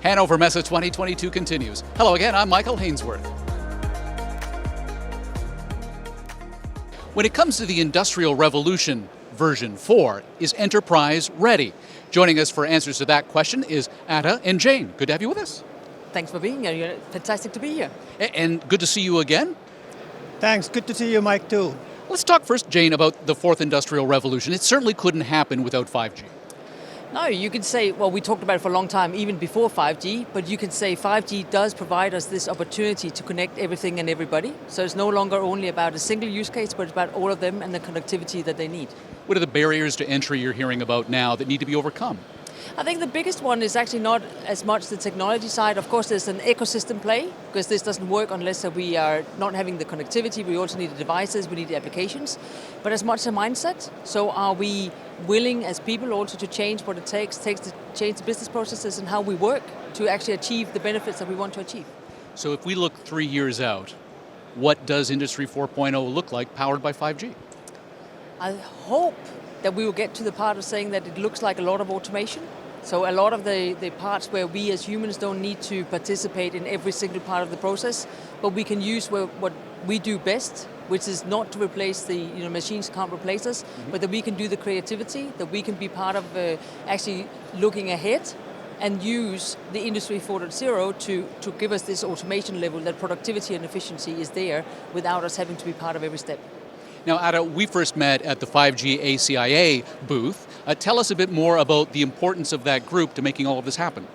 Hannover Messe 2022 continues. Hello again, I'm Michael Hainsworth. When it comes to the Industrial Revolution, version 4, is enterprise ready? Joining us for answers to that question is Atte and Jane. Good to have you with us. Thanks for being here. You're fantastic to be here. And good to see you again. Thanks. Good to see you, Mike, too. Let's talk first, Jane, about the fourth industrial revolution. It certainly couldn't happen without 5G. No, you can say, well, we talked about it for a long time, even before 5G, but you can say 5G does provide us this opportunity to connect everything and everybody. So it's no longer only about a single use case, but it's about all of them and the connectivity that they need. What are the barriers to entry you're hearing about now that need to be overcome? I think the biggest one is actually not as much the technology side. Of course, there's an ecosystem play, because this doesn't work unless we are not having the connectivity. We also need the devices, we need the applications, but as much a mindset. So are we willing as people also to change what it takes to change the business processes and how we work to actually achieve the benefits that we want to achieve? So if we look 3 years out, what does Industry 4.0 look like powered by 5G? I hope that we will get to the part of saying that it looks like a lot of automation. So a lot of the parts where we as humans don't need to participate in every single part of the process, but we can use what we do best, which is not to replace the, machines can't replace us, but that we can do the creativity, that we can be part of actually looking ahead and use the Industry 4.0 to give us this automation level, that productivity and efficiency is there without us having to be part of every step. Now, Atte, we first met at the 5G ACIA booth. Tell us a bit more about the importance of that group to making all of this happen.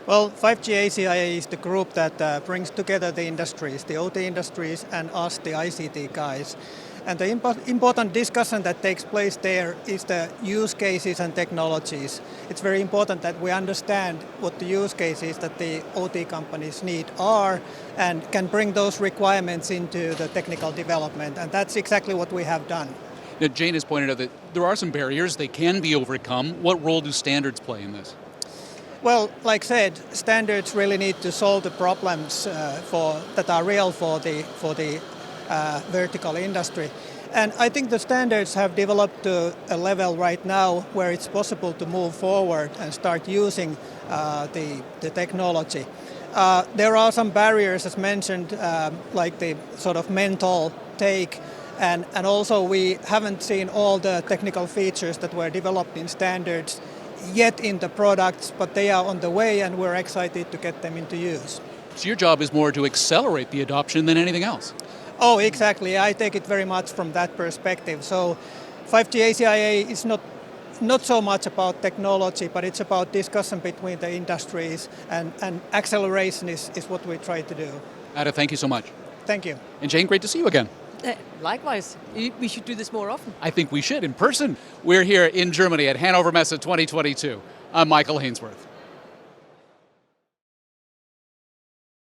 Well, 5G ACIA is the group that brings together the industries, the OT industries and us, the ICT guys. And the important discussion that takes place there is the use cases and technologies. It's very important that we understand what the use cases that the OT companies need are and can bring those requirements into the technical development. And that's exactly what we have done. Now, Jane has pointed out that there are some barriers, they can be overcome. What role do standards play in this? Well, like said, standards really need to solve the problems that are real for the vertical industry. And I think the standards have developed to a level right now where it's possible to move forward and start using the technology. There are some barriers, as mentioned, like the sort of mental take, and also we haven't seen all the technical features that were developed in standards yet in the products, but they are on the way and we're excited to get them into use. So your job is more to accelerate the adoption than anything else? Oh, exactly. I take it very much from that perspective. So 5G ACIA is not so much about technology, but it's about discussion between the industries, and acceleration is what we try to do. Atte, thank you so much. Thank you. And Jane, great to see you again. Likewise. We should do this more often. I think we should, in person. We're here in Germany at Hannover Messe 2022. I'm Michael Hainsworth.